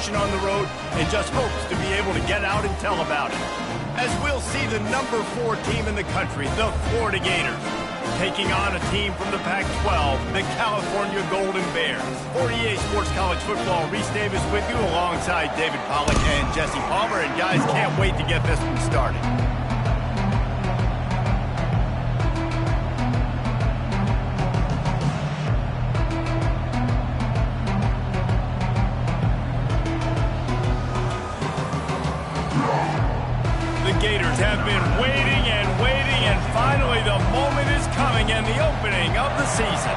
emotion on the road and just hopes to be able to get out and tell about it. As we'll see the number 4 team in the country, the Florida Gators, taking on a team from the Pac-12, the California Golden Bears. For EA Sports College Football, Reese Davis with you alongside David Pollack and Jesse Palmer. And guys, can't wait to get this one started. Gators have been waiting and waiting, and finally the moment is coming and the opening of the season.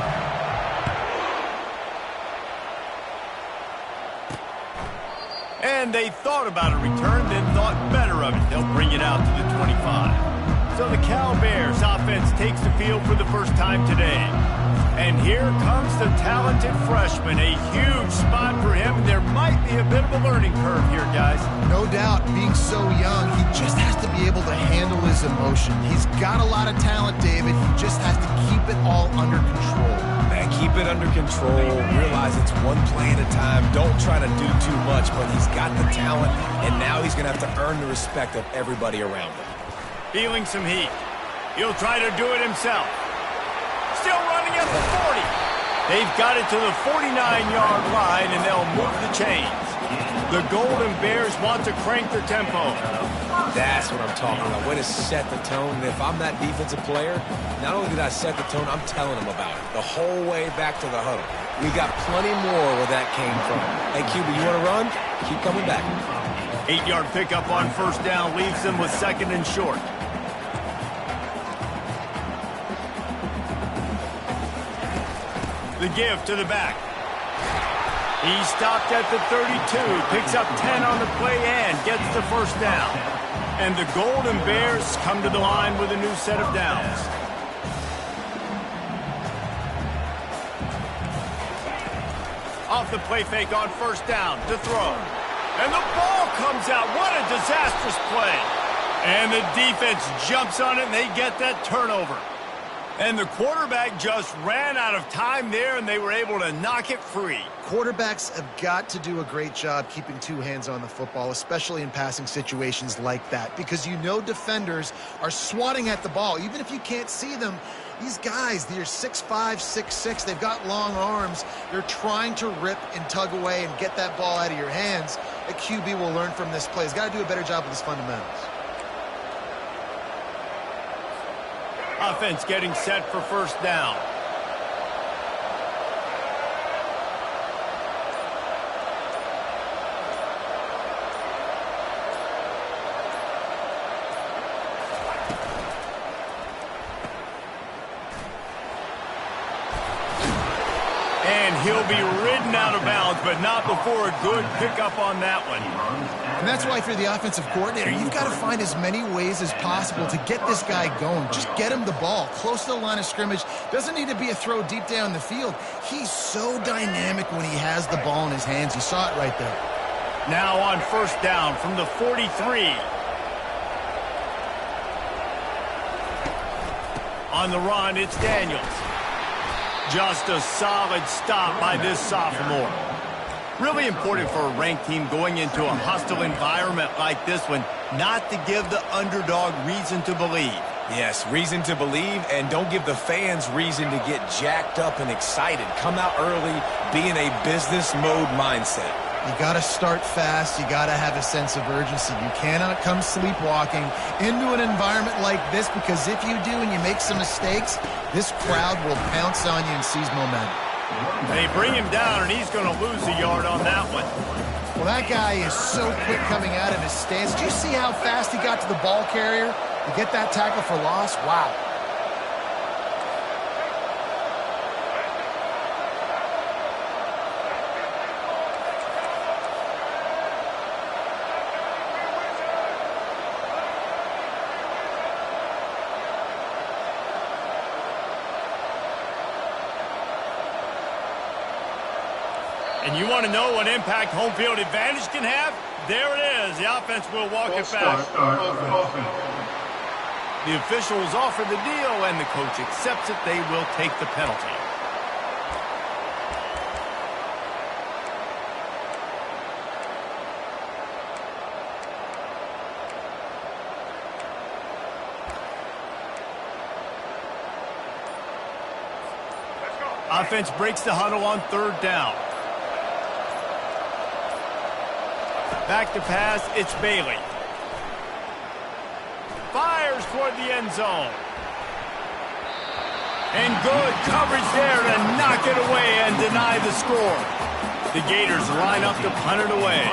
And they thought about a return, then thought better of it. They'll bring it out to the 25. So the Cal Bears offense takes the field for the first time today. And here comes the talented freshman. A huge spot for him. There might be a bit of a learning curve here, guys. No doubt, being so young, he just has to be able to handle his emotion. He's got a lot of talent, David. He just has to keep it all under control. Man, keep it under control. Realize it's one play at a time. Don't try to do too much, but he's got the talent, and now he's going to have to earn the respect of everybody around him. Feeling some heat. He'll try to do it himself. Still running at the 40. They've got it to the 49-yard line, and they'll move the chains. The Golden Bears want to crank the tempo. That's what I'm talking about. Way to set the tone. And if I'm that defensive player, not only did I set the tone, I'm telling them about it. The whole way back to the huddle. We got plenty more where that came from. Hey, QB, you want to run? Keep coming back. 8-yard pickup on first down leaves them with 2nd and short. The give to the back. He stopped at the 32, picks up 10 on the play and gets the first down. And the Golden Bears come to the line with a new set of downs. Off the play fake on first down to throw. And the ball comes out. What a disastrous play. And the defense jumps on it and they get that turnover. And the quarterback just ran out of time there, and they were able to knock it free. Quarterbacks have got to do a great job keeping 2 hands on the football, especially in passing situations like that, because you know defenders are swatting at the ball. Even if you can't see them, these guys, they're 6'5", 6'6", they've got long arms. They're trying to rip and tug away and get that ball out of your hands. A QB will learn from this play. He's got to do a better job with his fundamentals. Offense getting set for first down. And he'll be ridden out of bounds, but not before a good pickup on that one. And that's why, if you're the offensive coordinator, you've got to find as many ways as possible to get this guy going. Just get him the ball close to the line of scrimmage. Doesn't need to be a throw deep down the field. He's so dynamic when he has the ball in his hands. You saw it right there. Now on first down from the 43. On the run, it's Daniels. Just a solid stop by this sophomore. Really important for a ranked team going into a hostile environment like this one, not to give the underdog reason to believe. Yes, reason to believe, and don't give the fans reason to get jacked up and excited. Come out early, be in a business mode mindset. You got to start fast. You got to have a sense of urgency. You cannot come sleepwalking into an environment like this, because if you do and you make some mistakes, this crowd will pounce on you and seize momentum. They bring him down, and he's going to lose a yard on that one. Well, that guy is so quick coming out of his stance. Do you see how fast he got to the ball carrier to get that tackle for loss? Wow. And you want to know what impact home field advantage can have? There it is. The offense will walk it back. The officials offer the deal, and the coach accepts it. They will take the penalty. Offense breaks the huddle on 3rd down. Back to pass, it's Bailey. Fires toward the end zone. And good coverage there to knock it away and deny the score. The Gators line up to punt it away.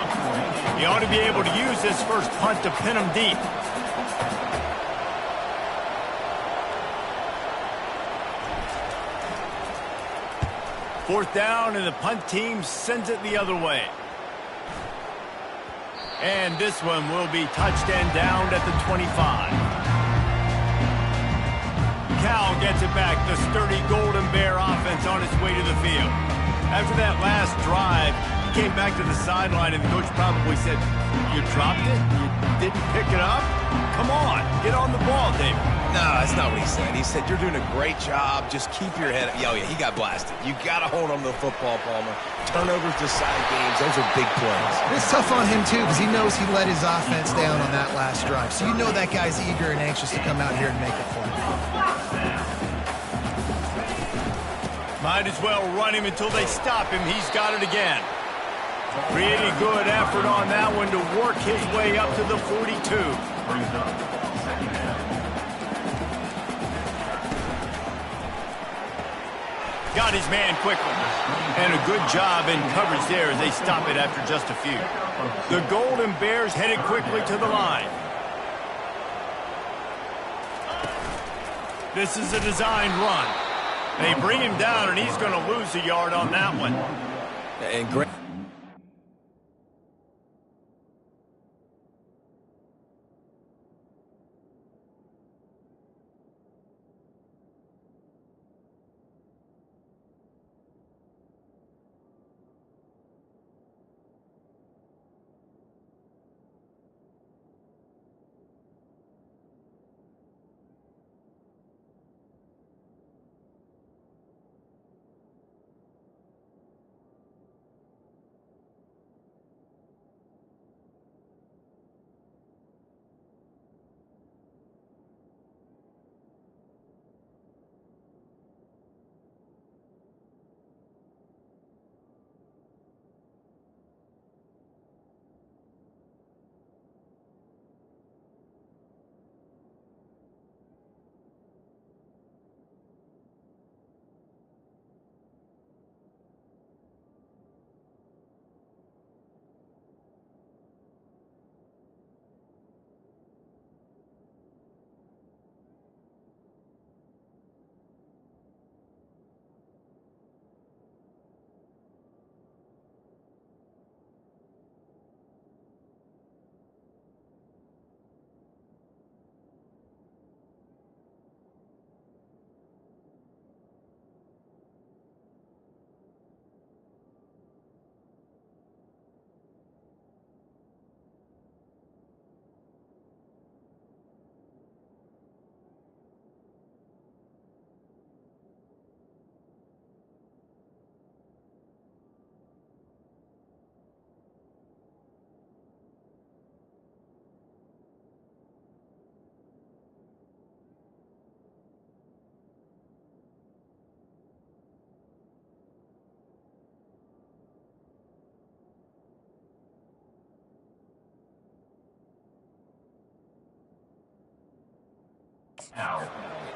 He ought to be able to use this first punt to pin them deep. Fourth down, and the punt team sends it the other way. And this one will be touched and downed at the 25. Cal gets it back. The sturdy Golden Bear offense on its way to the field. After that last drive, he came back to the sideline, and the coach probably said, "You dropped it? You didn't pick it up? Come on, get on the ball, David." No, that's not what he said. He said, "You're doing a great job. Just keep your head up." Oh, yeah, he got blasted. You got to hold on to the football, Palmer. Turnovers decide games. Those are big plays. It's tough on him, too, because he knows he let his offense down on that last drive. So you know that guy's eager and anxious to come out here and make a play. Might as well run him until they stop him. He's got it again. Pretty good effort on that one to work his way up to the 42. Got his man quickly. And a good job in coverage there as they stop it after just a few. The Golden Bears headed quickly to the line. This is a designed run. They bring him down, and he's going to lose a yard on that one. And great.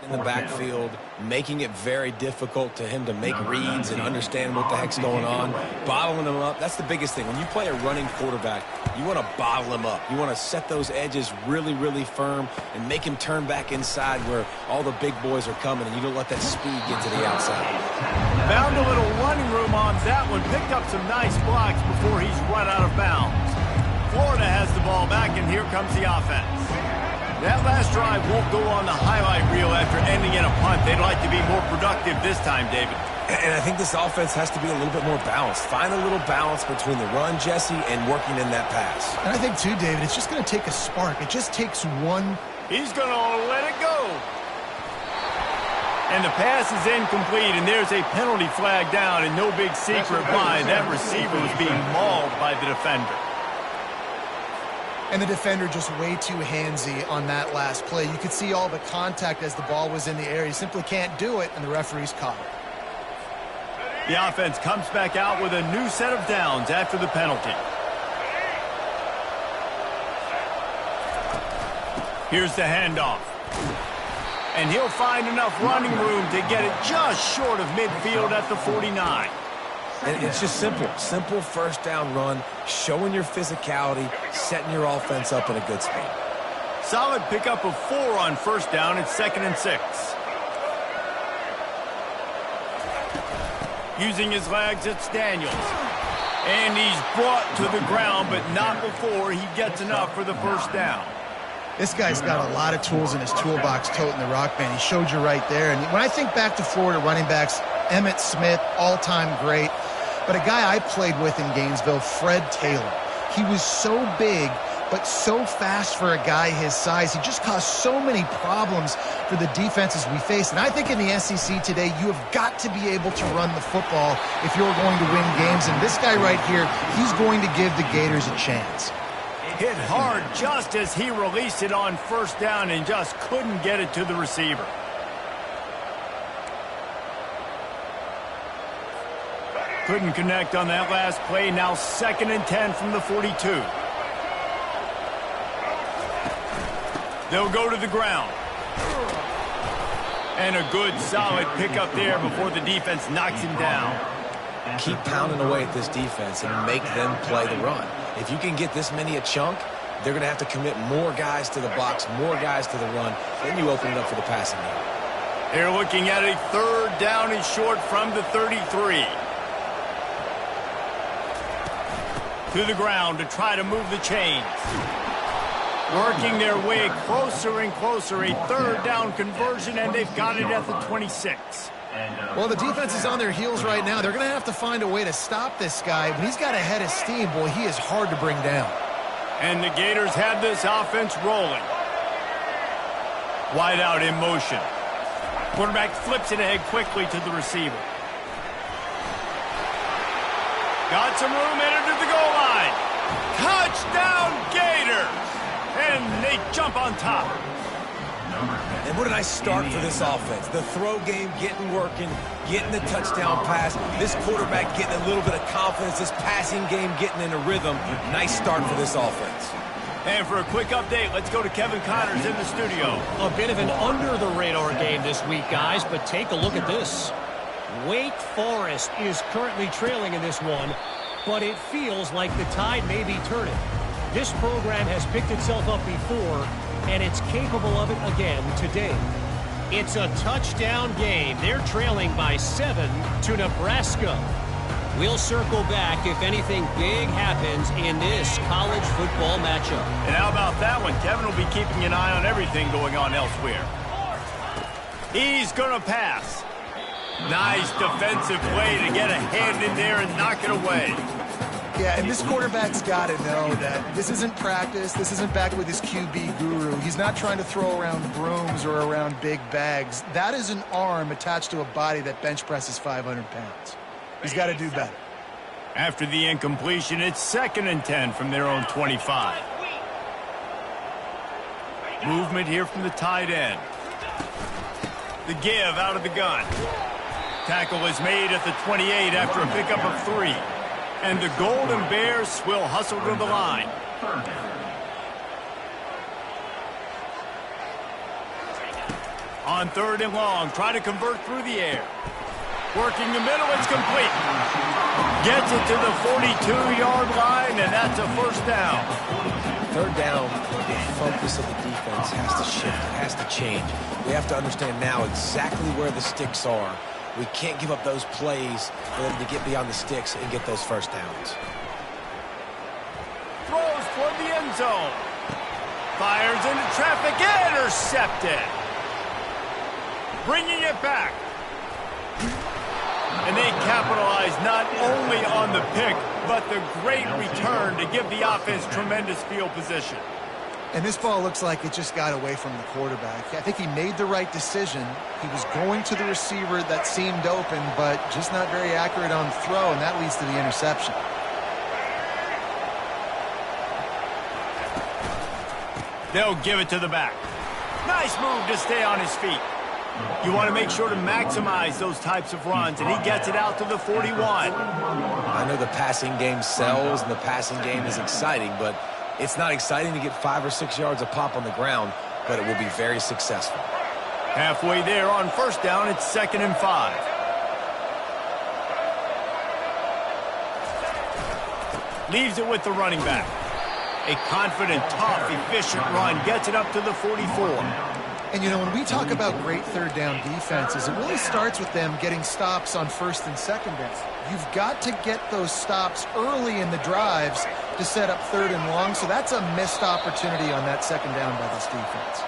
In the backfield, making it very difficult to him to make reads and understand what the heck's going on. Bottling him up, that's the biggest thing. When you play a running quarterback, you want to bottle him up. You want to set those edges really, really firm and make him turn back inside where all the big boys are coming, and you don't let that speed get to the outside. Found a little running room on that one. Picked up some nice blocks before he's run out of bounds. Florida has the ball back, and here comes the offense. That last drive won't go on the highlight reel after ending in a punt. They'd like to be more productive this time, David. And I think this offense has to be a little bit more balanced. Find a little balance between the run, Jesse, and working in that pass. And I think, too, David, it's just going to take a spark. It just takes one. He's going to let it go. And the pass is incomplete, and there's a penalty flag down, and no big secret why. That receiver was being mauled by the defender. And the defender just way too handsy on that last play. You could see all the contact as the ball was in the air. He simply can't do it, and the referee's caught it. The offense comes back out with a new set of downs after the penalty. Here's the handoff. And he'll find enough running room to get it just short of midfield at the 49. And it's just simple. Simple first down run, showing your physicality, setting your offense up in a good speed. Solid pickup of 4 on first down. It's 2nd and 6. Using his legs, it's Daniels. And he's brought to the ground, but not before he gets enough for the first down. This guy's got a lot of tools in his toolbox toting the rock band. He showed you right there. And when I think back to Florida running backs, Emmitt Smith, all-time great. But a guy I played with in Gainesville, Fred Taylor. He was so big, but so fast for a guy his size. He just caused so many problems for the defenses we faced. And I think in the SEC today, you have got to be able to run the football if you're going to win games. And this guy right here, he's going to give the Gators a chance. Hit hard just as he released it on first down and just couldn't get it to the receiver. Couldn't connect on that last play. Now 2nd and 10 from the 42. They'll go to the ground. And a good solid pickup there before the defense knocks him down. Keep pounding away at this defense and make them play the run. If you can get this many a chunk, they're going to have to commit more guys to the box, more guys to the run. Then you open it up for the passing game. They're looking at a 3rd down and short from the 33. To the ground to try to move the chains. Working their way closer and closer. A 3rd down conversion, and they've got it at the 26. Well, the defense is on their heels right now. They're going to have to find a way to stop this guy. But he's got a head of steam. Boy, he is hard to bring down. And the Gators have this offense rolling. Wide out in motion. Quarterback flips it ahead quickly to the receiver. Got some room, entered to the goal line. Touchdown, Gators! And they jump on top. And what a nice start for this offense. The throw game getting working, getting the touchdown pass. This quarterback getting a little bit of confidence. This passing game getting in a rhythm. Nice start for this offense. And for a quick update, let's go to Kevin Connors in the studio. A bit of an under-the-radar game this week, guys, but take a look at this. Wake Forest is currently trailing in this one, but it feels like the tide may be turning. This program has picked itself up before, and it's capable of it again today. It's a touchdown game. They're trailing by 7 to Nebraska. We'll circle back if anything big happens in this college football matchup. And how about that one? Kevin will be keeping an eye on everything going on elsewhere. He's going to pass. Nice defensive play to get a hand in there and knock it away. Yeah, and this quarterback's got to know that this isn't practice. This isn't back with his QB guru. He's not trying to throw around brooms or around big bags. That is an arm attached to a body that bench presses 500 pounds. He's got to do better. After the incompletion, it's 2nd and 10 from their own 25. Movement here from the tight end. The give out of the gun. Tackle is made at the 28 after a pickup of 3. And the Golden Bears will hustle to the line. On 3rd and long, try to convert through the air. Working the middle, it's complete. Gets it to the 42-yard line, and that's a first down. 3rd down, the focus of the defense has to shift. It has to change. We have to understand now exactly where the sticks are. We can't give up those plays for them to get beyond the sticks and get those first downs. Throws toward the end zone. Fires into traffic. Intercepted. Bringing it back. And they capitalize not only on the pick, but the great return to give the offense tremendous field position. And this ball looks like it just got away from the quarterback. I think he made the right decision. He was going to the receiver that seemed open, but just not very accurate on the throw, and that leads to the interception. They'll give it to the back. Nice move to stay on his feet. You want to make sure to maximize those types of runs, and he gets it out to the 41. I know the passing game sells and the passing game is exciting, but it's not exciting to get 5 or 6 yards a pop on the ground, but it will be very successful. Halfway there on first down, it's 2nd and 5. Leaves it with the running back. A confident, tough, efficient run gets it up to the 44. And, you know, when we talk about great third down defenses, it really starts with them getting stops on first and second down. You've got to get those stops early in the drives to set up third and long, so that's a missed opportunity on that second down by this defense.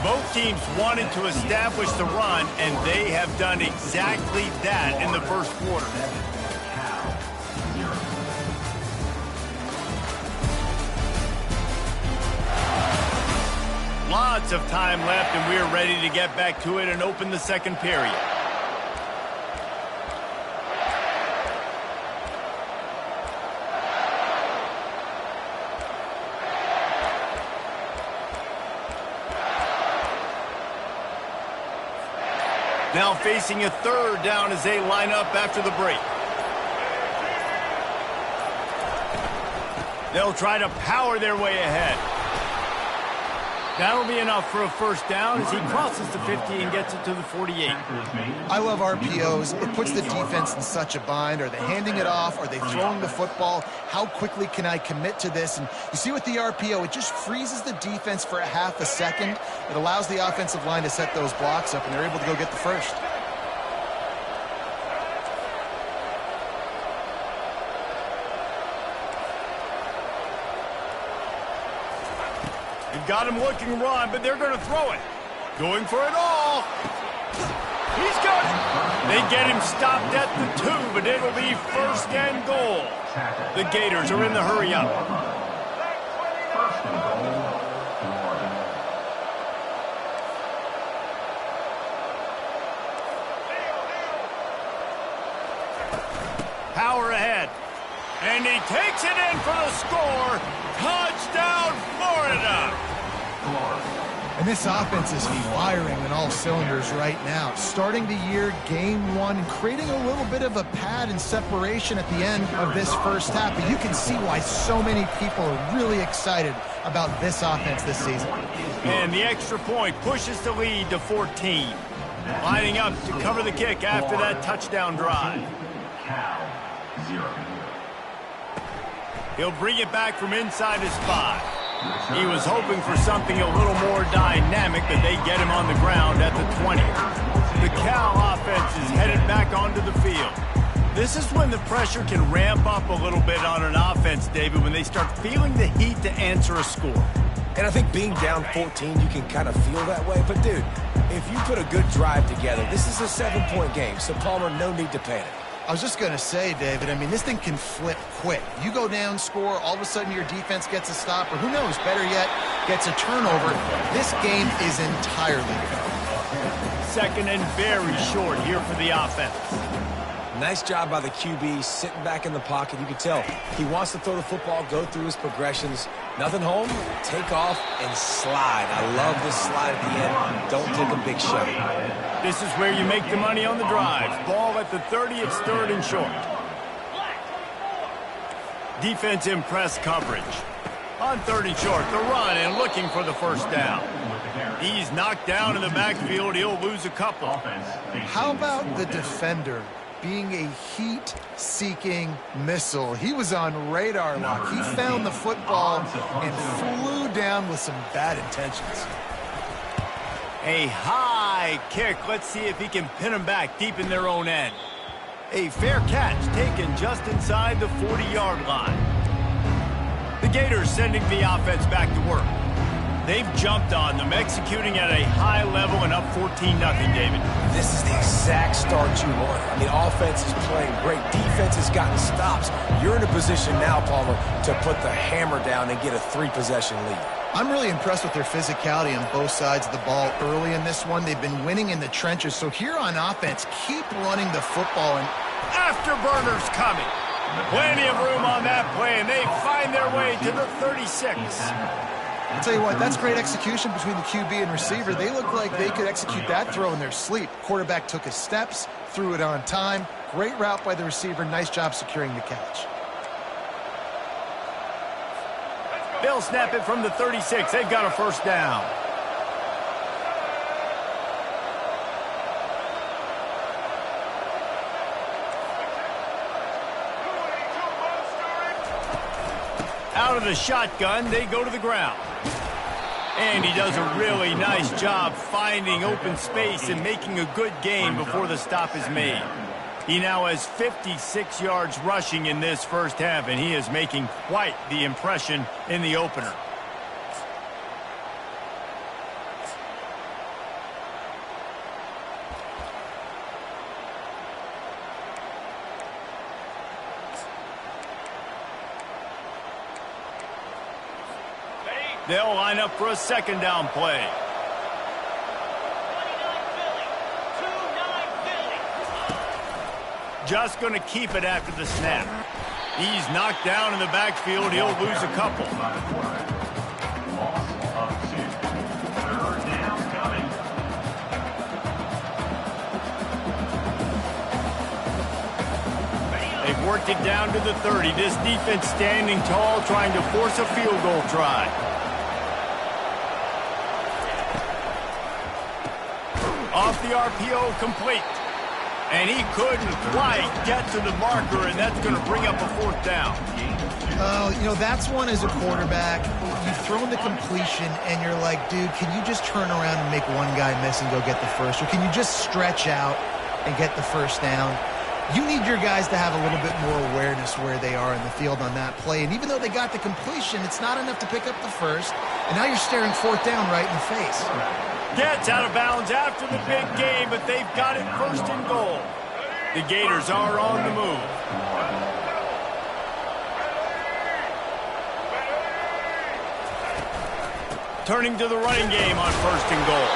Both teams wanted to establish the run, and they have done exactly that in the first quarter. Lots of time left, and we're ready to get back to it and open the second period. Now facing a third down as they line up after the break. They'll try to power their way ahead. That'll be enough for a first down as he crosses the 50 and gets it to the 48. I love RPOs. It puts the defense in such a bind. Are they handing it off? Are they throwing the football? How quickly can I commit to this? And you see with the RPO, it just freezes the defense for a half a second. It allows the offensive line to set those blocks up, and they're able to go get the first. You've got him looking run, but they're going to throw it. Going for it all. He's got it. They get him stopped at the 2, but it'll be first and goal. The Gators are in the hurry up. Power ahead. And he takes it in for the score. Touchdown, Florida. And this offense is firing on all cylinders right now. Starting the year, game 1, creating a little bit of a pad and separation at the end of this first half. But you can see why so many people are really excited about this offense this season. And the extra point pushes the lead to 14. Lining up to cover the kick after that touchdown drive. He'll bring it back from inside his 5. He was hoping for something a little more dynamic, but they get him on the ground at the 20. The Cal offense is headed back onto the field. This is when the pressure can ramp up a little bit on an offense, David, when they start feeling the heat to answer a score. And I think being down 14, you can kind of feel that way. But, dude, if you put a good drive together, this is a 7-point game, so, Palmer, no need to panic. I was just going to say, David, I mean, this thing can flip quick. You go down, score, all of a sudden your defense gets a stop, or who knows, better yet, gets a turnover. This game is entirely different. Second and very short here for the offense. Nice job by the QB, sitting back in the pocket. You can tell he wants to throw the football, go through his progressions. Nothing home, take off, and slide. I love this slide at the end. Don't take a big shot. This is where you make the money on the drive. Ball at the 30, it's third and short. Defense in press coverage. On third and short, the run and looking for the first down. He's knocked down in the backfield. He'll lose a couple. How about the defender being a heat-seeking missile? He was on radar lock. He found the football and flew down with some bad intentions. A high kick. Let's see if he can pin them back deep in their own end. A fair catch taken just inside the 40-yard line. The Gators sending the offense back to work. They've jumped on them, executing at a high level and up 14-0, David. This is the exact start you want. I mean, offense is playing great. Defense has gotten stops. You're in a position now, Palmer, to put the hammer down and get a 3-possession lead. I'm really impressed with their physicality on both sides of the ball early in this one. They've been winning in the trenches. So here on offense, keep running the football. And afterburners coming. Plenty of room on that play, and they find their way to the 36. I'll tell you what, that's great execution between the QB and receiver. They look like they could execute that throw in their sleep. Quarterback took his steps, threw it on time. Great route by the receiver. Nice job securing the catch. They'll snap it from the 36. They've got a first down. Out of the shotgun, they go to the ground. And he does a really nice job finding open space and making a good gain before the stop is made. He now has 56 yards rushing in this first half, and he is making quite the impression in the opener. They'll line up for a second down play. Just going to keep it after the snap. He's knocked down in the backfield. He'll lose a couple. They've worked it down to the 30. This defense standing tall, trying to force a field goal try. Off the RPO, complete. And he couldn't quite get to the marker, and that's going to bring up a fourth down. Oh, you know, that's one as a quarterback. You've thrown the completion, and you're like, dude, can you just turn around and make one guy miss and go get the first? Or can you just stretch out and get the first down? You need your guys to have a little bit more awareness where they are in the field on that play. And even though they got the completion, it's not enough to pick up the first. And now you're staring fourth down right in the face. Gets out of bounds after the big game, but they've got it first and goal. The Gators are on the move. Turning to the running game on first and goal.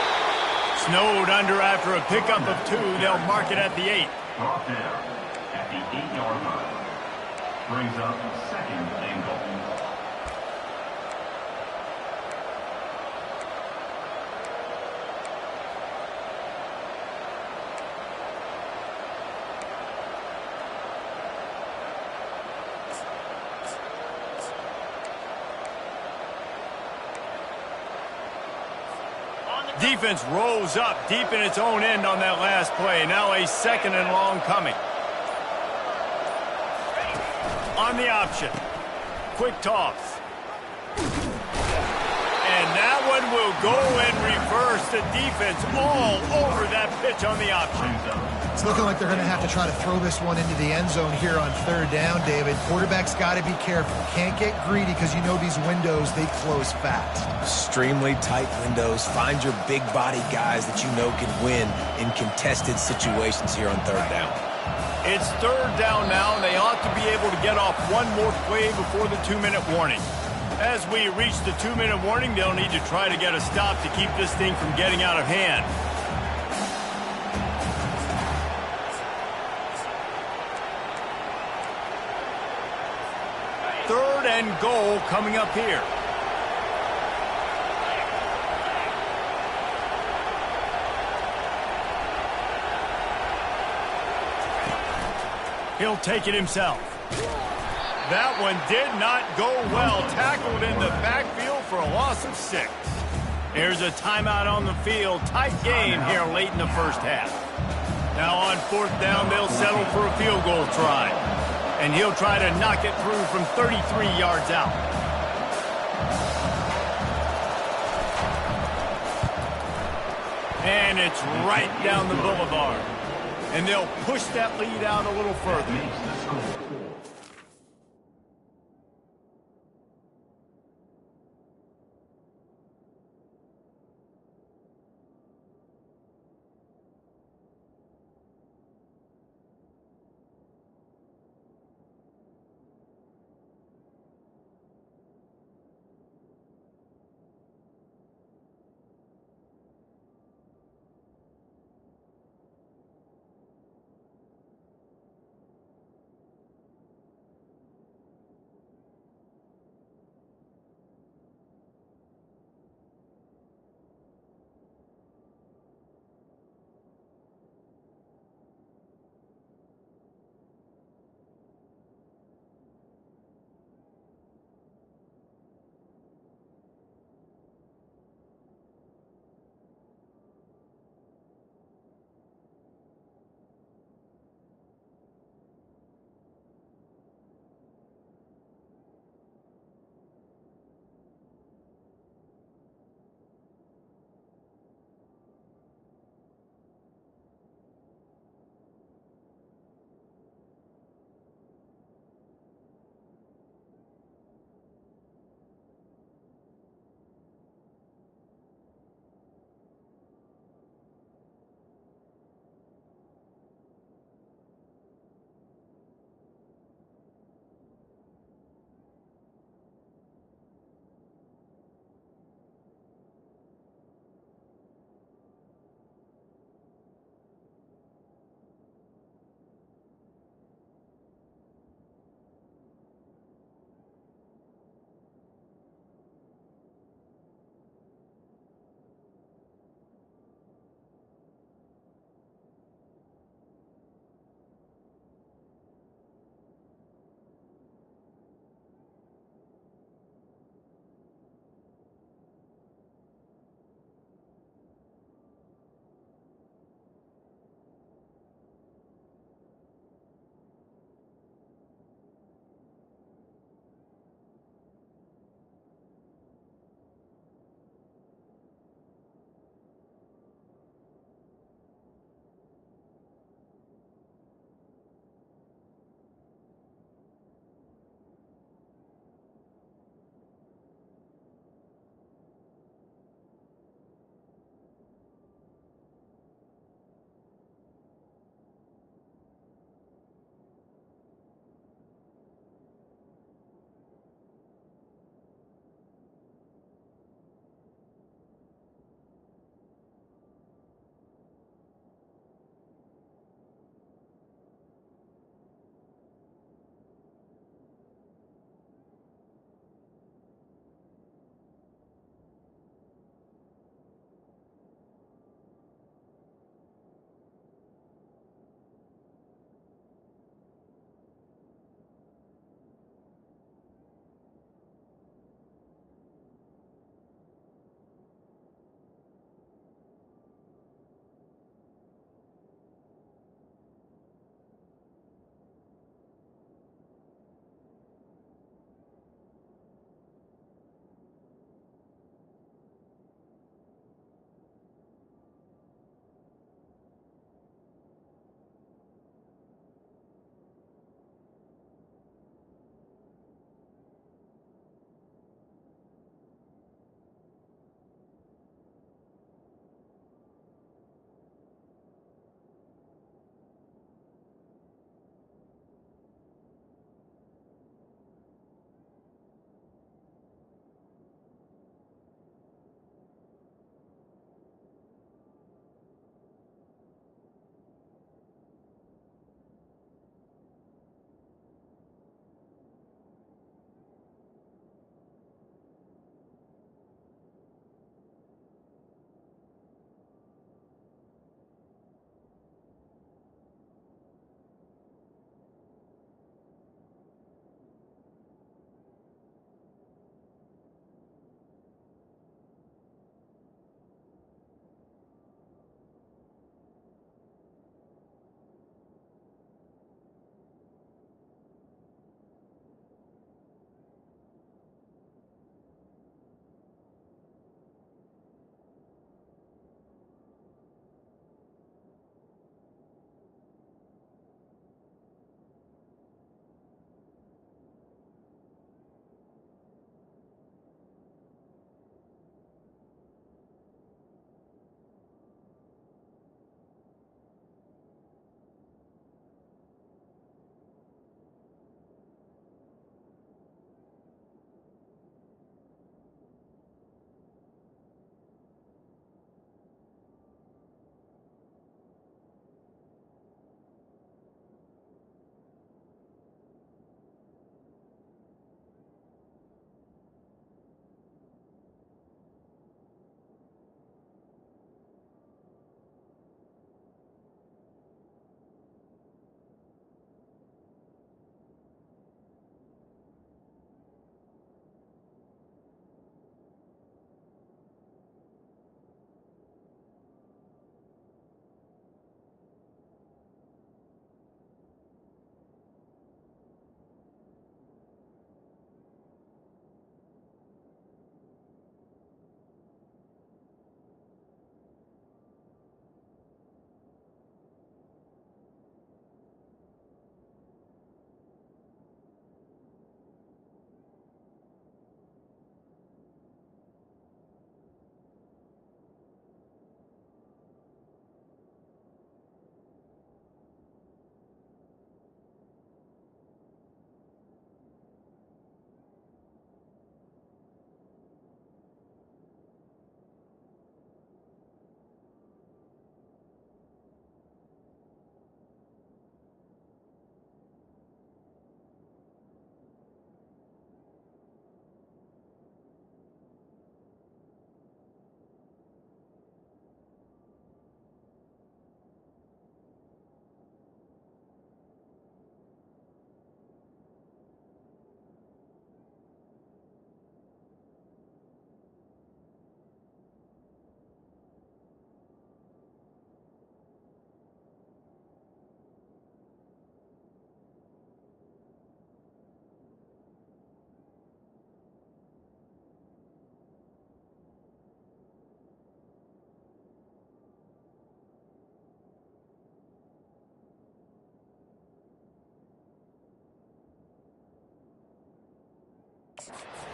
Snowed under after a pickup of 2. They'll mark it at the 8. Brought down at the 8-yard line. Brings up second and goal. Defense rose up deep in its own end on that last play. Now a second and long coming. On the option. Quick toss. And that one will go in reverse. The defense all over that pitch on the option. It's looking like they're going to have to try to throw this one into the end zone here on third down, David. Quarterback's got to be careful. Can't get greedy because you know these windows, they close fast. Extremely tight windows. Find your big body guys that you know can win in contested situations here on third down. It's third down now, and they ought to be able to get off one more play before the 2-minute warning. As we reach the 2-minute warning, they'll need to try to get a stop to keep this thing from getting out of hand. Third and goal coming up here. He'll take it himself. That one did not go well. Tackled in the backfield for a loss of 6. Here's a timeout on the field. Tight game here late in the first half. Now on fourth down, they'll settle for a field goal try. And he'll try to knock it through from 33 yards out. And it's right down the boulevard. And they'll push that lead out a little further.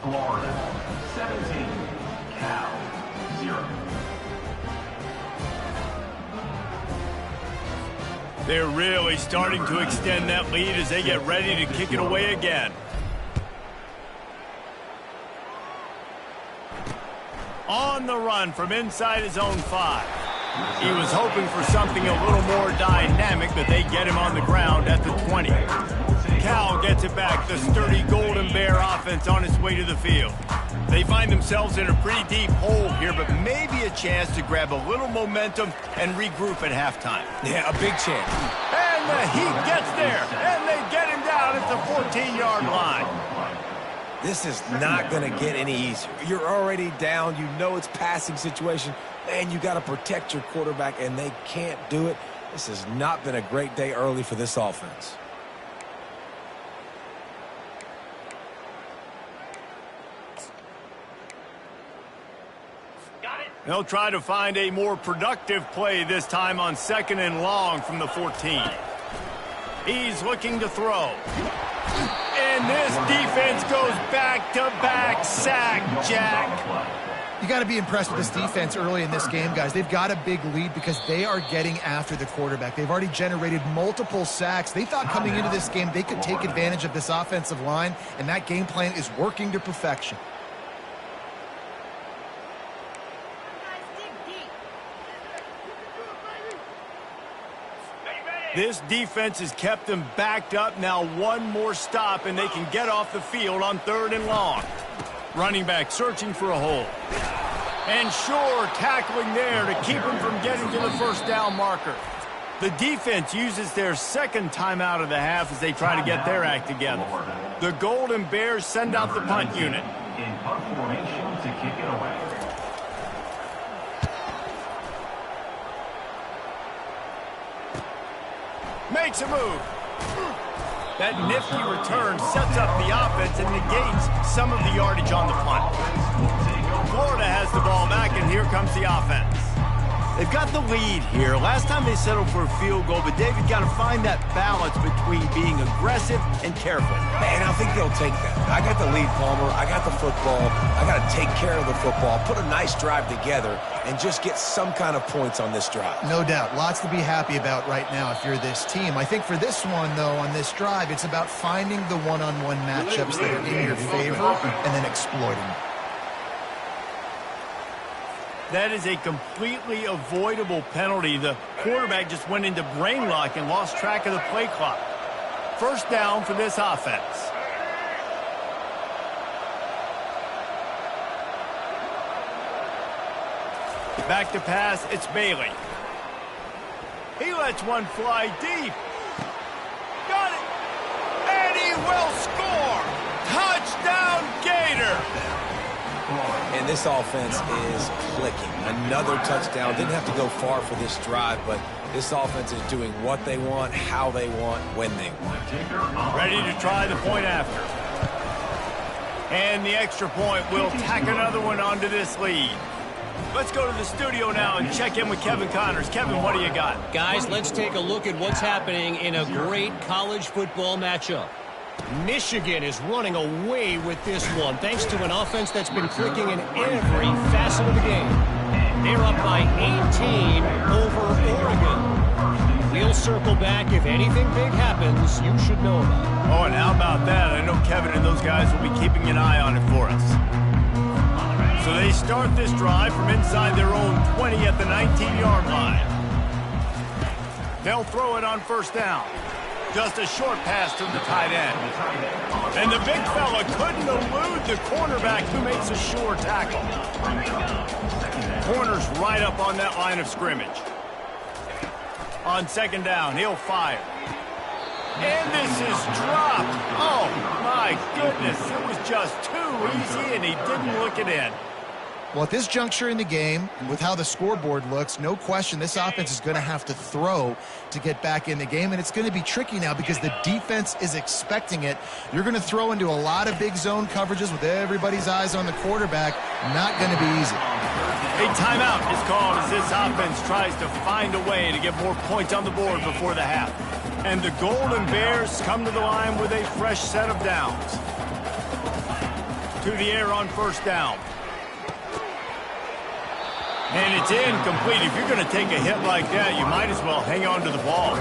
Florida 17, Cal 0. They're really starting to extend that lead as they get ready to kick it away again. On the run from inside his own 5. He was hoping for something a little more dynamic, but they get him on the ground at the 20. Cal gets it back. The sturdy Golden Bear offense on its way to the field. They find themselves in a pretty deep hole here, but maybe a chance to grab a little momentum and regroup at halftime. Yeah, a big chance. And the Heat gets there, and they get him down at the 14-yard line. This is not going to get any easier. You're already down. You know it's passing situation. Man, you got to protect your quarterback, and they can't do it. This has not been a great day early for this offense. They'll try to find a more productive play this time on 2nd and long from the 14. He's looking to throw. And this defense goes back-to-back sack, Jack. You got to be impressed with this defense early in this game, guys. They've got a big lead because they are getting after the quarterback. They've already generated multiple sacks. They thought coming into this game they could take advantage of this offensive line, and that game plan is working to perfection. This defense has kept them backed up. Now one more stop, and they can get off the field on 3rd and long. Running back searching for a hole. And sure, tackling there to keep him from getting to the first down marker. The defense uses their 2nd timeout of the half as they try to get their act together. The Golden Bears send out the punt unit. In punt formation to kick it away. Makes a move. That nifty return sets up the offense and negates some of the yardage on the punt. Florida has the ball back, and here comes the offense. They've got the lead here. Last time they settled for a field goal, but David got to find that balance between being aggressive and careful. And I think they'll take that. I got the lead, Palmer. I got the football. I got to take care of the football, put a nice drive together, and just get some kind of points on this drive. No doubt. Lots to be happy about right now if you're this team. I think for this one, though, on this drive, it's about finding the one-on-one matchups that are in your favor and then exploiting them. That is a completely avoidable penalty. The quarterback just went into brain lock and lost track of the play clock. First down for this offense. Back to pass, it's Bailey. He lets one fly deep. Got it! And he will score! Touchdown, Gator! And this offense is clicking. Another touchdown. Didn't have to go far for this drive, but this offense is doing what they want, how they want, when they want. Ready to try the point after. And the extra point will tack another one onto this lead. Let's go to the studio now and check in with Kevin Connors. Kevin, what do you got? Guys, let's take a look at what's happening in a great college football matchup. Michigan is running away with this one, thanks to an offense that's been clicking in every facet of the game. They're up by 18 over Oregon. We'll circle back. If anything big happens, you should know about it. Oh, and how about that? I know Kevin and those guys will be keeping an eye on it for us. So they start this drive from inside their own 20 at the 19-yard line. They'll throw it on first down. Just a short pass to the tight end. And the big fella couldn't elude the cornerback who makes a sure tackle. Corner's right up on that line of scrimmage. On second down, he'll fire. And this is dropped. Oh, my goodness. It was just too easy, and he didn't look it in. Well, at this juncture in the game, with how the scoreboard looks, no question this offense is going to have to throw to get back in the game, and it's going to be tricky now because the defense is expecting it. You're going to throw into a lot of big zone coverages with everybody's eyes on the quarterback. Not going to be easy. A timeout is called as this offense tries to find a way to get more points on the board before the half. And the Golden Bears come to the line with a fresh set of downs. To the air on first down. And it's incomplete. If you're going to take a hit like that, you might as well hang on to the ball.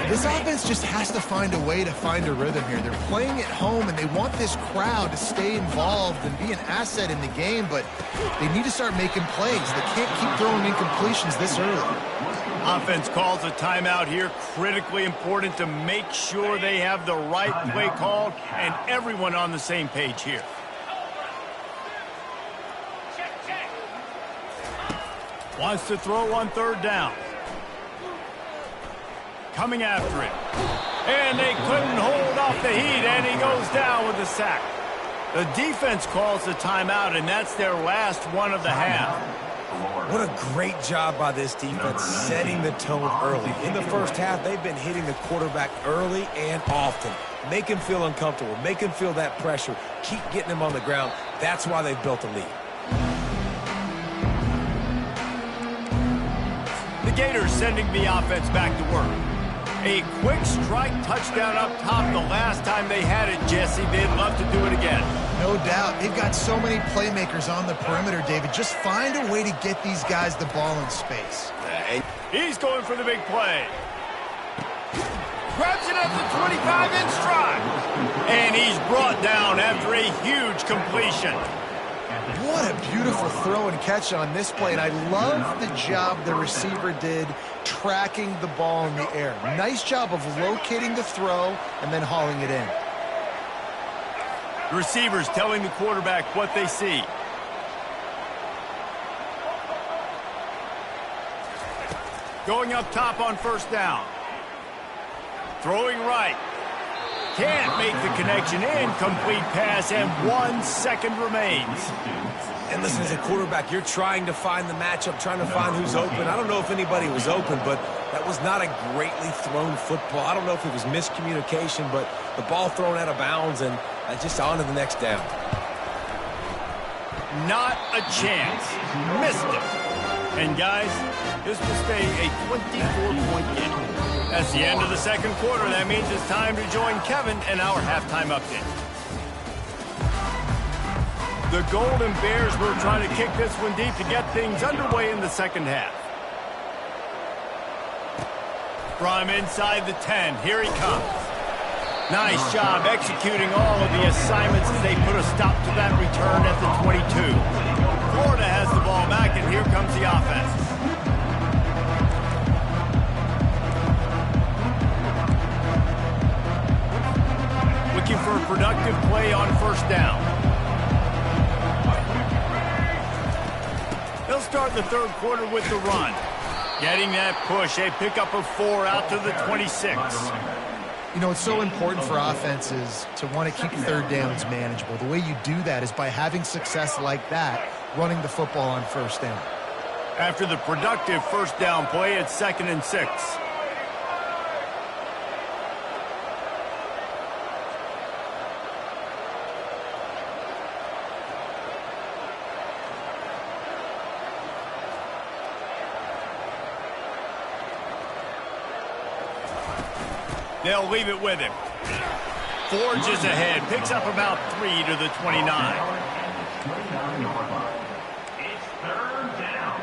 This offense just has to find a way to find a rhythm here. They're playing at home, and they want this crowd to stay involved and be an asset in the game, but they need to start making plays. They can't keep throwing incompletions this early. Offense calls a timeout here. Critically important to make sure they have the right play called and everyone on the same page here. Wants to throw on third down. Coming after it. And they couldn't hold off the heat, and he goes down with a sack. The defense calls the timeout, and that's their last one of the half. What a great job by this defense setting the tone early. In the first half, they've been hitting the quarterback early and often. Make him feel uncomfortable. Make him feel that pressure. Keep getting him on the ground. That's why they've built a lead. The Gators sending the offense back to work. A quick strike touchdown up top the last time they had it, Jesse. They'd love to do it again. No doubt. They've got so many playmakers on the perimeter, David. Just find a way to get these guys the ball in space. He's going for the big play. Grabs it at the 25 in stride. And he's brought down after a huge completion. What a beautiful throw and catch on this play, and I love the job the receiver did tracking the ball in the air. Nice job of locating the throw and then hauling it in. The receivers telling the quarterback what they see. Going up top on first down. Throwing right. Can't make the connection. Incomplete pass, and 1 second remains. And listen, as a quarterback, you're trying to find the matchup, trying to find who's open. I don't know if anybody was open, but that was not a greatly thrown football. I don't know if it was miscommunication, but the ball thrown out of bounds and just on to the next down. Not a chance. Missed it. And guys, this will stay a 24-point game. That's the end of the second quarter. That means it's time to join Kevin in our halftime update. The Golden Bears will try to kick this one deep to get things underway in the second half. From inside the 10, here he comes. Nice job executing all of the assignments as they put a stop to that return at the 22. Florida has the ball back, and here comes the offense. Looking for a productive play on first down. They'll start the third quarter with the run. Getting that push, a pickup of 4 out to the 26. You know, it's so important for offenses to want to keep third downs manageable. The way you do that is by having success like that, running the football on first down. After the productive first down play, it's 2nd and 6. They'll leave it with him. Forges ahead, picks up about 3 to the 29. It's third down.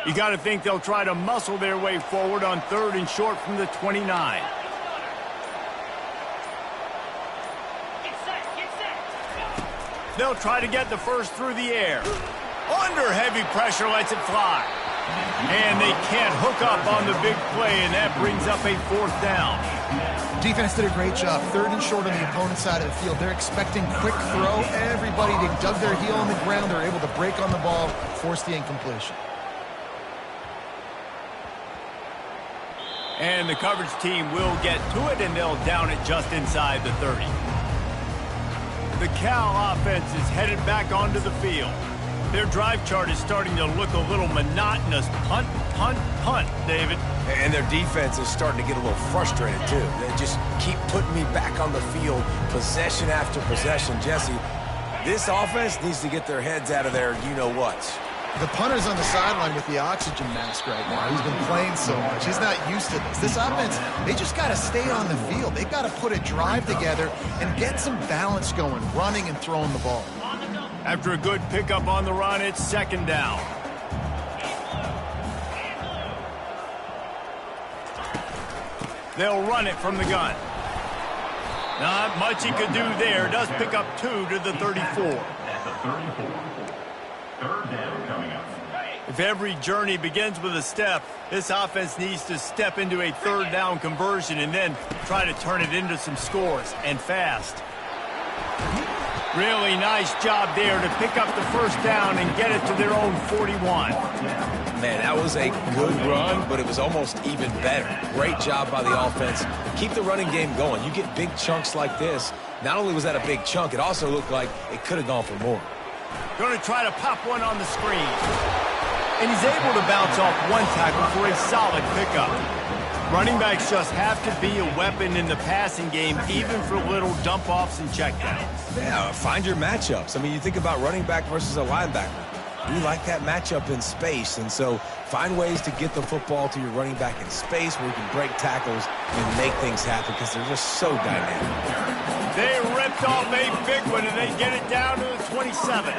You got to think they'll try to muscle their way forward on 3rd and short from the 29. They'll try to get the first through the air. Under heavy pressure, lets it fly. And they can't hook up on the big play, and that brings up a 4th down. Defense did a great job. 3rd and short on the opponent's side of the field. They're expecting quick throw. Everybody, they dug their heel on the ground. They're able to break on the ball, force the incompletion. And the coverage team will get to it, and they'll down it just inside the 30. The Cal offense is headed back onto the field. Their drive chart is starting to look a little monotonous. Punt, punt, punt, David. And their defense is starting to get a little frustrated, too. They just keep putting me back on the field, possession after possession. Jesse, this offense needs to get their heads out of their you-know-whats. The punter's on the sideline with the oxygen mask right now. He's been playing so much. He's not used to this. This offense, they just got to stay on the field. They've got to put a drive together and get some balance going, running and throwing the ball. After a good pickup on the run, it's second down. They'll run it from the gun. Not much he could do there. Does pick up 2 to the 34. At the 34. Third down coming up. If every journey begins with a step, this offense needs to step into a third down conversion and then try to turn it into some scores, and fast. Really nice job there to pick up the first down and get it to their own 41. Man, that was a good run, but it was almost even better. Great job by the offense. Keep the running game going. You get big chunks like this. Not only was that a big chunk, it also looked like it could have gone for more. Going to try to pop one on the screen. And he's able to bounce off one tackle for a solid pickup. Running backs just have to be a weapon in the passing game, even for little dump-offs and checkdowns. Yeah, find your matchups. I mean, you think about running back versus a linebacker. We like that matchup in space, and so find ways to get the football to your running back in space where you can break tackles and make things happen because they're just so dynamic. They ripped off a big one, and they get it down to the 27.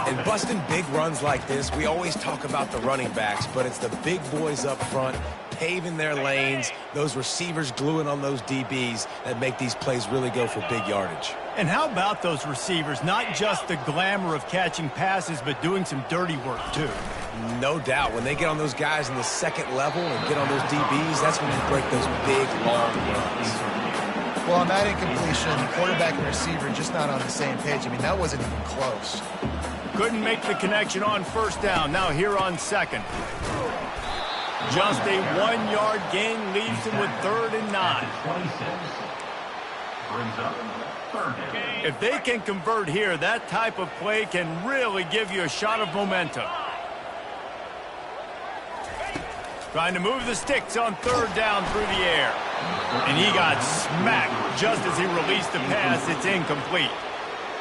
In busting big runs like this, we always talk about the running backs, but it's the big boys up front paving their lanes, those receivers gluing on those DBs that make these plays really go for big yardage. And how about those receivers? Not just the glamour of catching passes, but doing some dirty work, too. No doubt. When they get on those guys in the second level and get on those DBs, that's when you break those big, long runs. Well, on that incompletion, quarterback and receiver just not on the same page. I mean, that wasn't even close. Couldn't make the connection on first down. Now here on second. Just a 1-yard gain leaves him with 3rd and 9. 26. Brings up third down. If they can convert here, that type of play can really give you a shot of momentum. Trying to move the sticks on 3rd down through the air. And he got smacked just as he released the pass. It's incomplete.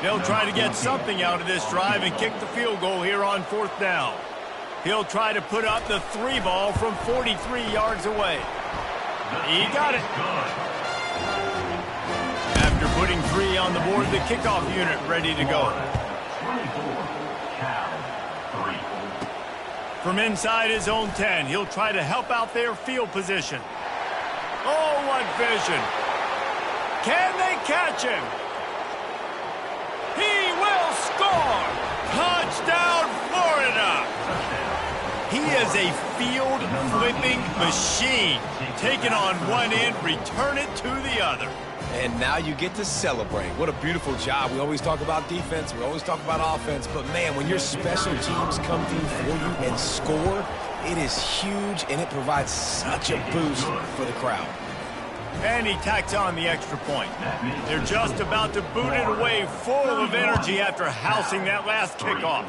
They'll try to get something out of this drive and kick the field goal here on 4th down. He'll try to put up the 3 ball from 43 yards away. He got it. After putting 3 on the board, the kickoff unit ready to go. 24. Cal 3. From inside his own 10, he'll try to help out their field position. Oh, what vision. Can they catch him? He will score! Touchdown, Florida! He is a field-flipping machine. Taking on one end, return it to the other. And now you get to celebrate. What a beautiful job. We always talk about defense. We always talk about offense. But, man, when your special teams come through for you and score, it is huge, and it provides such a boost for the crowd. And he tacks on the extra point. They're just about to boot it away, full of energy after housing that last kickoff.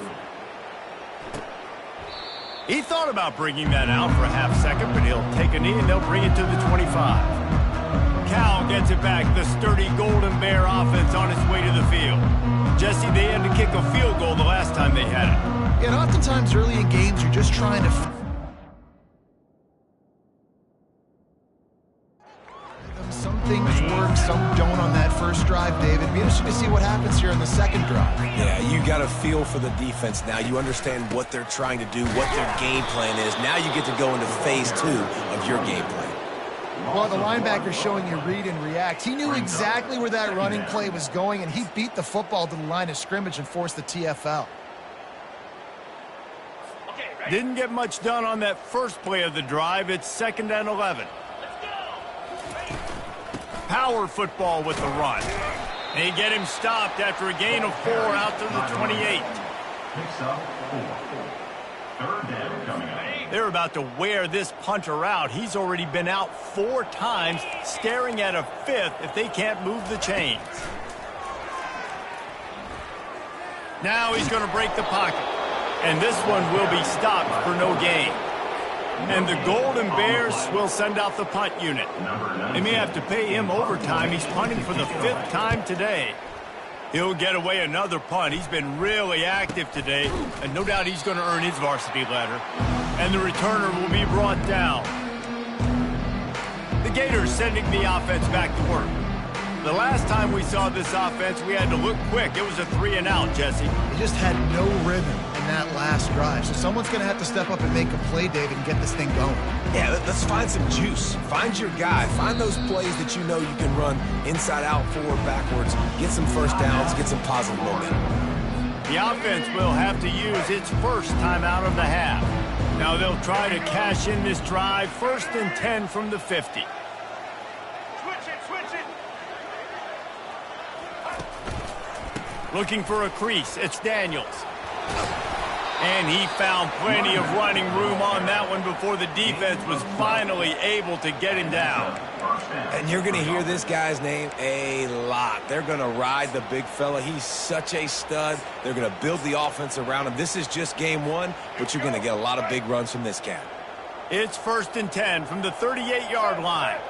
He thought about bringing that out for a half second, but he'll take a knee and they'll bring it to the 25. Cal gets it back. The sturdy Golden Bear offense on its way to the field. Jesse, they had to kick a field goal the last time they had it. Yeah, and oftentimes early in games, you're just trying to... Some things work, some don't on that first drive, David. Be interesting to see what happens here in the second drive. Yeah, you got a feel for the defense now. You understand what they're trying to do, what their game plan is. Now you get to go into phase 2 of your game plan. Well, the linebacker's showing you read and react. He knew exactly where that running play was going, and he beat the football to the line of scrimmage and forced the TFL. Didn't get much done on that first play of the drive. It's 2nd and 11. Power football with the run. They get him stopped after a gain of 4 out to the 28. Picks up 4. Third down coming up. They're about to wear this punter out. He's already been out 4 times, staring at a 5th if they can't move the chains. Now he's going to break the pocket. And this one will be stopped for no gain. And the Golden Bears will send out the punt unit. They may have to pay him overtime. He's punting for the 5th time today. He'll get away another punt. He's been really active today, and no doubt he's going to earn his varsity letter. And the returner will be brought down. The Gators sending the offense back to work. The last time we saw this offense, we had to look quick. It was a 3-and-out, Jesse. They just had no rhythm in that last drive. So someone's going to have to step up and make a play, David, and get this thing going. Yeah, let's find some juice. Find your guy. Find those plays that you know you can run inside out, forward, backwards. Get some first downs. Get some positive momentum. The offense will have to use its first timeout of the half. Now they'll try to cash in this drive. 1st and 10 from the 50. Looking for a crease. It's Daniels. And he found plenty of running room on that one before the defense was finally able to get him down. And you're going to hear this guy's name a lot. They're going to ride the big fella. He's such a stud. They're going to build the offense around him. This is just game 1, but you're going to get a lot of big runs from this cat. It's 1st and 10 from the 38-yard line.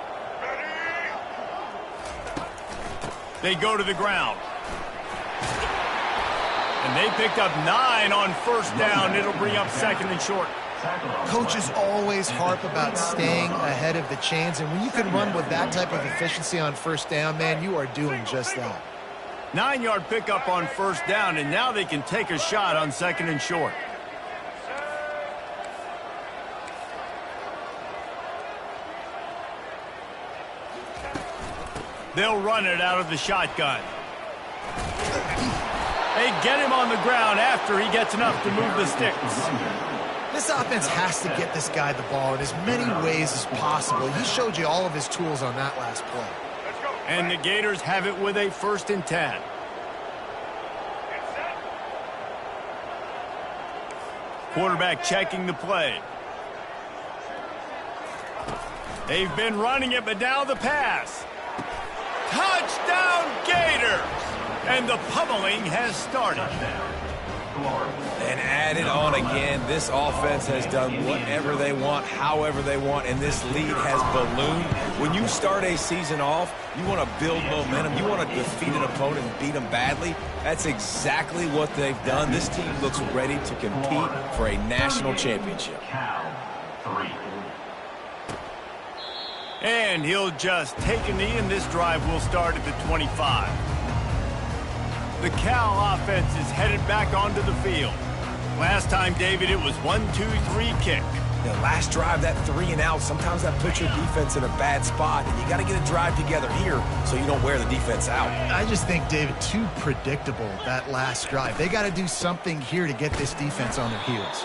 They go to the ground. And they picked up 9 on 1st down. It'll bring up 2nd and short. Coaches always harp about staying ahead of the chains, and when you can run with that type of efficiency on 1st down, man, you are doing just that. 9-yard pickup on 1st down, and now they can take a shot on 2nd and short. They'll run it out of the shotgun. They get him on the ground after he gets enough to move the sticks. This offense has to get this guy the ball in as many ways as possible. He showed you all of his tools on that last play. And the Gators have it with a 1st and 10. Quarterback checking the play. They've been running it, but now the pass. Touchdown, Gators! And the pummeling has started. And add it on again. This offense has done whatever they want, however they want, and this lead has ballooned. When you start a season off, you want to build momentum. You want to defeat an opponent and beat them badly. That's exactly what they've done. This team looks ready to compete for a national championship. And he'll just take a knee, and this drive will start at the 25. The Cal offense is headed back onto the field. Last time, David, it was 1-2-3 kick. The last drive, that 3-and-out, sometimes that puts your defense in a bad spot, and you got to get a drive together here so you don't wear the defense out. I just think, David, too predictable, that last drive. They got to do something here to get this defense on their heels.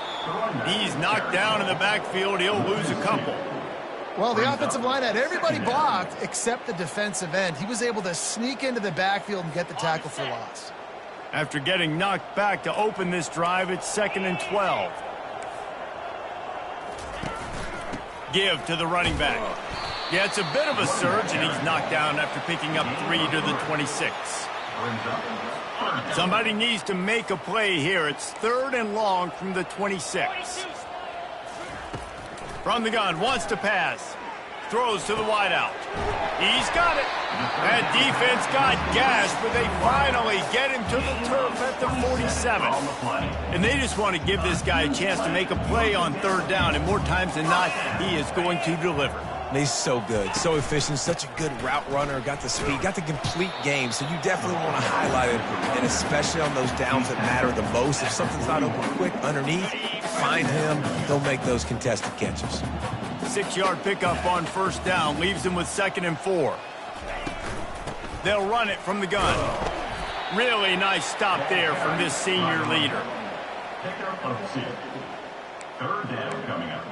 He's knocked down in the backfield. He'll lose a couple. Well, the offensive line had everybody blocked except the defensive end. He was able to sneak into the backfield and get the tackle for loss. After getting knocked back to open this drive, it's 2nd and 12. Give to the running back. Yeah, it's a bit of a surge, and he's knocked down after picking up 3 to the 26. Somebody needs to make a play here. It's 3rd and long from the 26. From the gun, wants to pass. Throws to the wideout. He's got it. That defense got gashed, but they finally get him to the turf at the 47. And they just want to give this guy a chance to make a play on 3rd down, and more times than not, he is going to deliver. He's so good, so efficient, such a good route runner, got the speed, got the complete game, so you definitely want to highlight it, and especially on those downs that matter the most. If something's not open quick underneath, find him, he'll make those contested catches. 6-yard pickup on 1st down, leaves him with 2nd and 4. They'll run it from the gun. Really nice stop there from this senior leader. Pickup of 6. 3rd down coming up.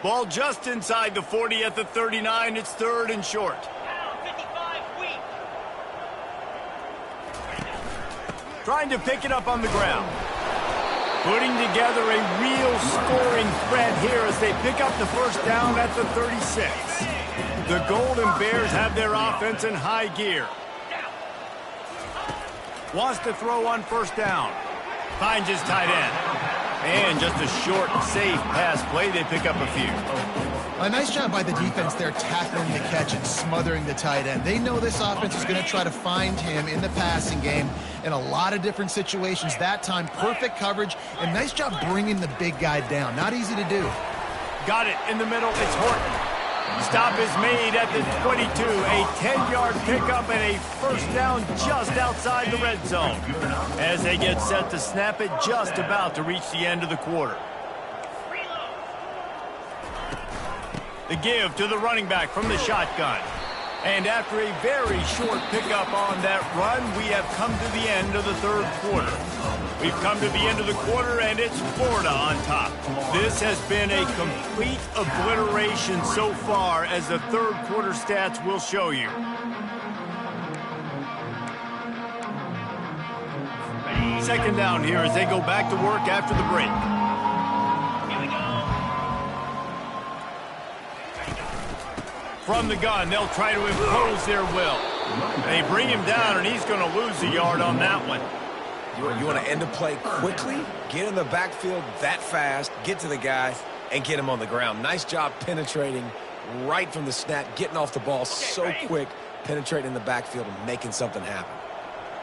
Ball just inside the 40 at the 39. It's 3rd and short. Trying to pick it up on the ground. Putting together a real scoring threat here as they pick up the 1st down at the 36. The Golden Bears have their offense in high gear. Wants to throw on first down. Finds his tight end. And just a short, safe pass play. They pick up a few. A nice job by the defense there, tackling the catch and smothering the tight end. They know this offense is going to try to find him in the passing game in a lot of different situations. That time, perfect coverage, and nice job bringing the big guy down. Not easy to do. Got it in the middle. It's Horton. Stop is made at the 22. A 10-yard pickup and a first down just outside the red zone. As they get set to snap it, just about to reach the end of the quarter. The give to the running back from the shotgun. And after a very short pickup on that run, we have come to the end of the third quarter. We've come to the end of the quarter, and it's Florida on top. This has been a complete obliteration so far, as the third quarter stats will show you. Second down here as they go back to work after the break. From the gun, they'll try to impose their will. They bring him down, and he's going to lose a yard on that one. You want to end a play quickly, get in the backfield that fast, get to the guy, and get him on the ground. Nice job penetrating right from the snap, getting off the ball so quick, penetrating in the backfield and making something happen.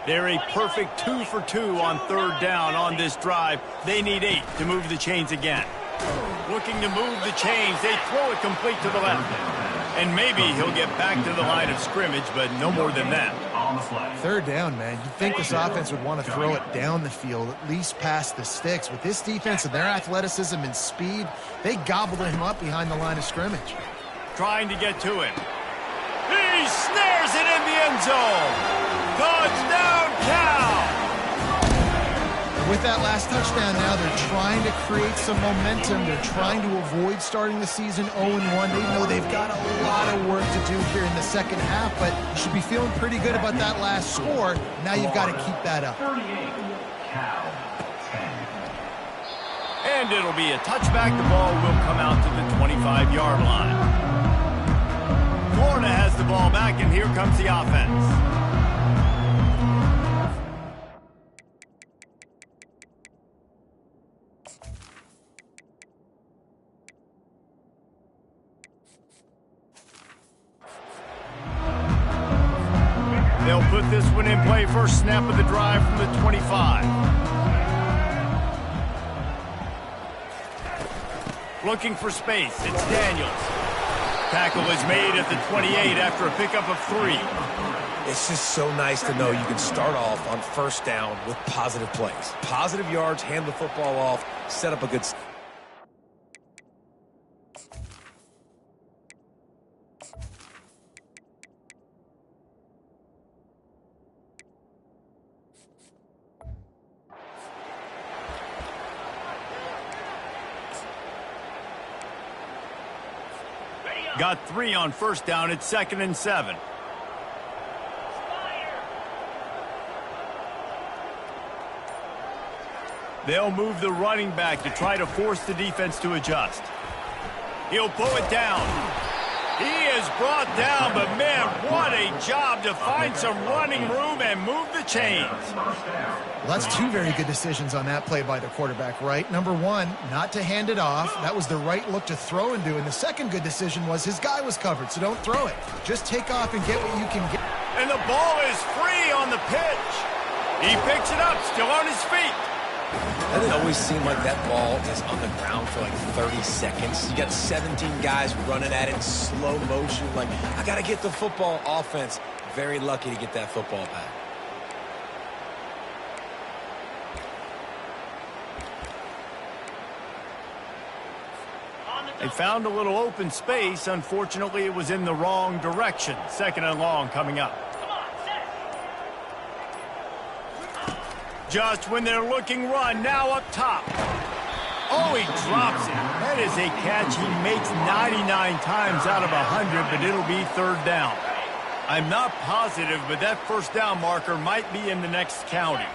They're a perfect 2 for 2 on third down on this drive. They need 8 to move the chains again. Looking to move the chains. They throw it complete to the left. And maybe he'll get back to the line of scrimmage, but no more than that. Third down, man. You'd think this offense would want to throw it down the field, at least past the sticks. With this defense and their athleticism and speed, they gobbled him up behind the line of scrimmage. Trying to get to him. He snares it in the end zone. Touchdown, Cal! With that last touchdown now, they're trying to create some momentum. They're trying to avoid starting the season 0-1. They know they've got a lot of work to do here in the second half, but you should be feeling pretty good about that last score. Now you've got to keep that up. And it'll be a touchback. The ball will come out to the 25-yard line. Florida has the ball back, and here comes the offense. They'll put this one in play. First snap of the drive from the 25. Looking for space. It's Daniels. Tackle is made at the 28 after a pickup of 3. It's just so nice to know you can start off on first down with positive plays. Positive yards, hand the football off, set up a good... Got 3 on first down. It's 2nd and 7. They'll move the running back to try to force the defense to adjust. He'll pull it down. He is brought down, but man, what a job to find some running room and move the chains. Well, that's 2 very good decisions on that play by the quarterback, right? Number 1, not to hand it off. That was the right look to throw into. And the second good decision was his guy was covered, so don't throw it. Just take off and get what you can get. And the ball is free on the pitch. He picks it up, still on his feet. Doesn't it always seem like that ball is on the ground for like 30 seconds? You got 17 guys running at it in slow motion. Like, I got to get the football. Offense, very lucky to get that football back. They found a little open space. Unfortunately, it was in the wrong direction. 2nd and long coming up. Just when they're looking run, now up top. Oh, he drops it. That is a catch he makes 99 times out of 100, but it'll be 3rd down. I'm not positive, but that first down marker might be in the next county.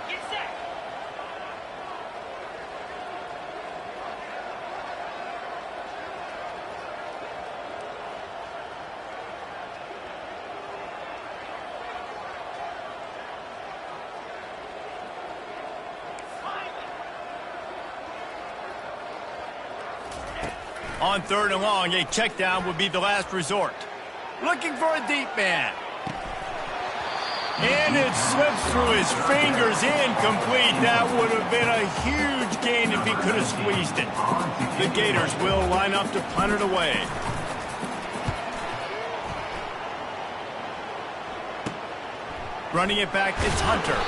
On 3rd and long, a check down would be the last resort. Looking for a deep man. And it slips through his fingers, incomplete. That would have been a huge gain if he could have squeezed it. The Gators will line up to punt it away. Running it back, it's Hunter.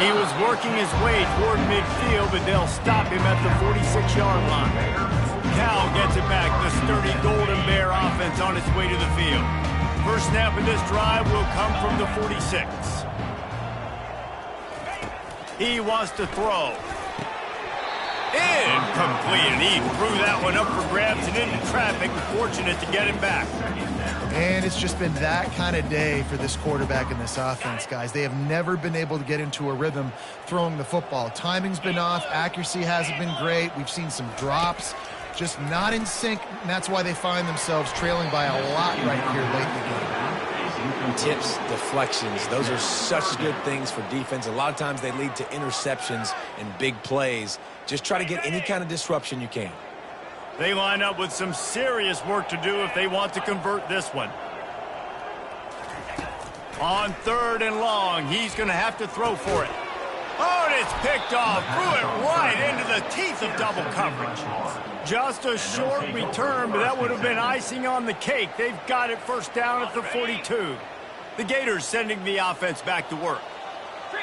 He was working his way toward midfield, but they'll stop him at the 46-yard line. Cal gets it back, the sturdy Golden Bear offense on its way to the field. First snap of this drive will come from the 46. He wants to throw. Incomplete, and he threw that one up for grabs and into traffic. Fortunate to get it back. And it's just been that kind of day for this quarterback and this offense, guys. They have never been able to get into a rhythm throwing the football. Timing's been off. Accuracy hasn't been great. We've seen some drops. Just not in sync, and that's why they find themselves trailing by a lot right here late in the game. Tips, deflections, those are such good things for defense. A lot of times they lead to interceptions and big plays. Just try to get any kind of disruption you can. They line up with some serious work to do if they want to convert this one. On 3rd and long, he's going to have to throw for it. Oh, and it's picked off. Threw it right into the teeth of double coverage. Just a short return, but that would have been icing on the cake. They've got it first down at the 42. The Gators sending the offense back to work.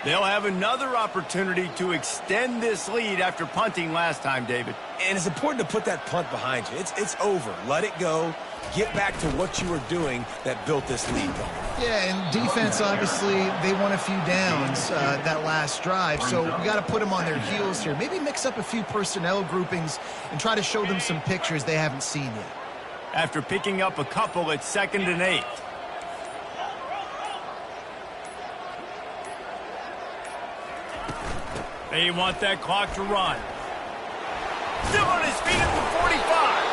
They'll have another opportunity to extend this lead after punting last time, David. And it's important to put that punt behind you. It's over. Let it go. Get back to what you were doing that built this lead going. Yeah, and defense, obviously, they won a few downs that last drive, so we got to put them on their heels here. Maybe mix up a few personnel groupings and try to show them some pictures they haven't seen yet. After picking up a couple, it's 2nd and 8. They want that clock to run. Still on his feet at the 45.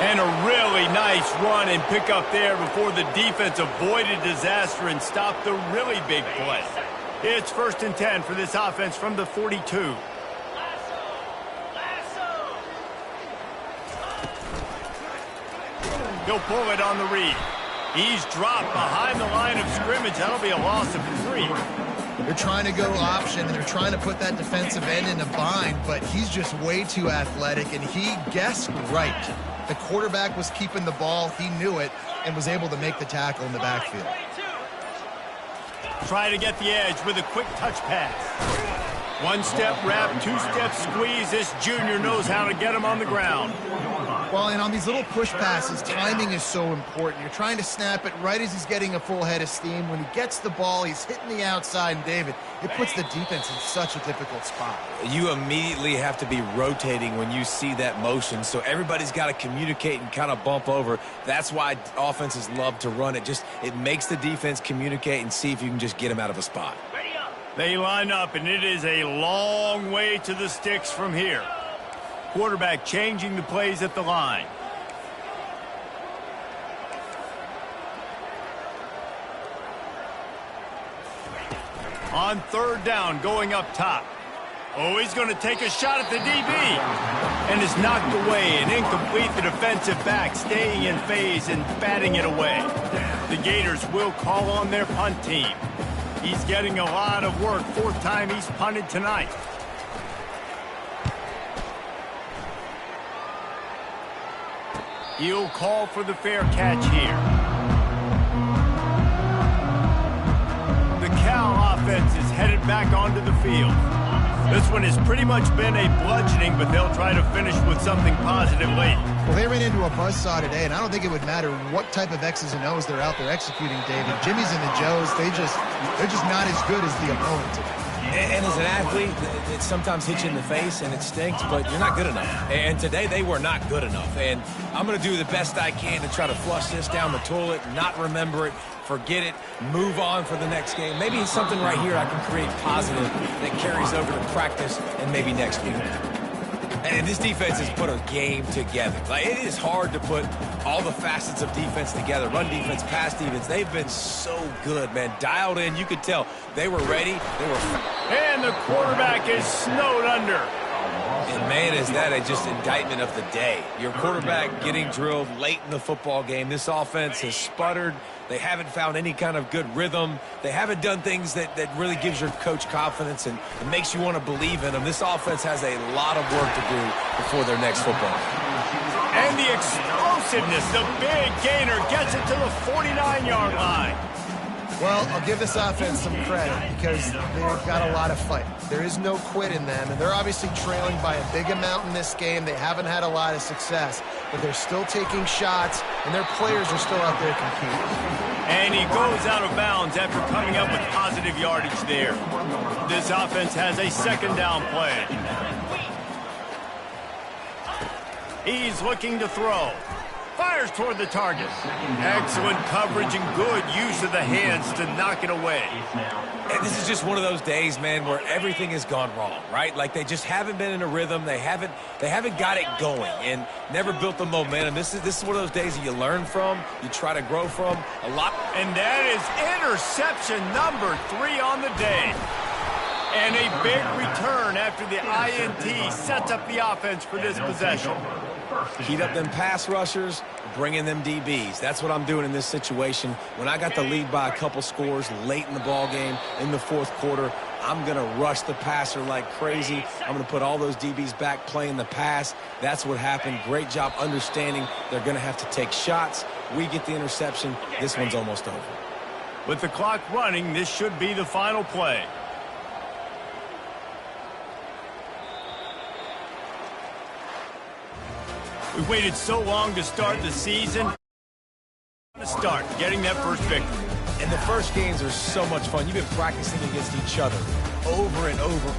And a really nice run and pick up there before the defense avoided disaster and stopped the really big play. It's 1st and 10 for this offense from the 42. He'll pull it on the read. He's dropped behind the line of scrimmage. That'll be a loss of 3. They're trying to go option, and they're trying to put that defensive end in a bind, but he's just way too athletic, and he guessed right. The quarterback was keeping the ball. He knew it and was able to make the tackle in the backfield. Try to get the edge with a quick touch pass. 1-step wrap, 2-step squeeze. This junior knows how to get him on the ground. Well, and on these little push passes, timing is so important. You're trying to snap it right as he's getting a full head of steam. When he gets the ball, he's hitting the outside, and David, it puts the defense in such a difficult spot. You immediately have to be rotating when you see that motion, so everybody's got to communicate and kind of bump over. That's why offenses love to run it. It makes the defense communicate and see if you can just get them out of a spot. They line up, and it is a long way to the sticks from here. Quarterback changing the plays at the line. On 3rd down, going up top. Oh, he's going to take a shot at the DB. And is knocked away and incomplete. The defensive back staying in phase and batting it away. The Gators will call on their punt team. He's getting a lot of work. 4th time he's punted tonight. He'll call for the fair catch here. The Cal offense is headed back onto the field. This one has pretty much been a bludgeoning, but they'll try to finish with something positive late. Well, they ran into a buzzsaw today, and I don't think it would matter what type of X's and O's they're out there executing, David. Jimmy's and the Joes, they're just not as good as the opponent today. And as an athlete, it sometimes hits you in the face and it stinks, but you're not good enough. And today they were not good enough. And I'm going to do the best I can to try to flush this down the toilet, not remember it, forget it, move on for the next game. Maybe something right here I can create positive that carries over to practice and maybe next week. And this defense has put a game together. Like, it is hard to put all the facets of defense together. Run defense, pass defense. They've been so good, man. Dialed in. You could tell they were ready. They were. And the quarterback is snowed under. And, man, is that just indictment of the day. Your quarterback getting drilled late in the football game. This offense has sputtered. They haven't found any kind of good rhythm. They haven't done things that really gives your coach confidence and makes you want to believe in them. This offense has a lot of work to do before their next football. And the explosiveness, the big gainer gets it to the 49-yard line. Well, I'll give this offense some credit because they've got a lot of fight. There is no quit in them, and they're obviously trailing by a big amount in this game. They haven't had a lot of success, but they're still taking shots, and their players are still out there competing. And he goes out of bounds after coming up with positive yardage there. This offense has a second down play. He's looking to throw. Fires toward the target. Excellent coverage and good use of the hands to knock it away. And this is just one of those days, man, where everything has gone wrong, right? Like they just haven't been in a rhythm. They haven't got it going and never built the momentum. This is one of those days that you learn from, you try to grow from a lot. And that is interception number 3 on the day. And a big return after the INT sets up the offense for this possession. Heat up them pass rushers, bring in them DBs. That's what I'm doing in this situation. When I got the lead by a couple scores late in the ball game, in the fourth quarter, I'm going to rush the passer like crazy. I'm going to put all those DBs back playing the pass. That's what happened. Great job understanding they're going to have to take shots. We get the interception. This one's almost over. With the clock running, this should be the final play. We waited so long to start the season. Getting that first victory. And the first games are so much fun. You've been practicing against each other over and over.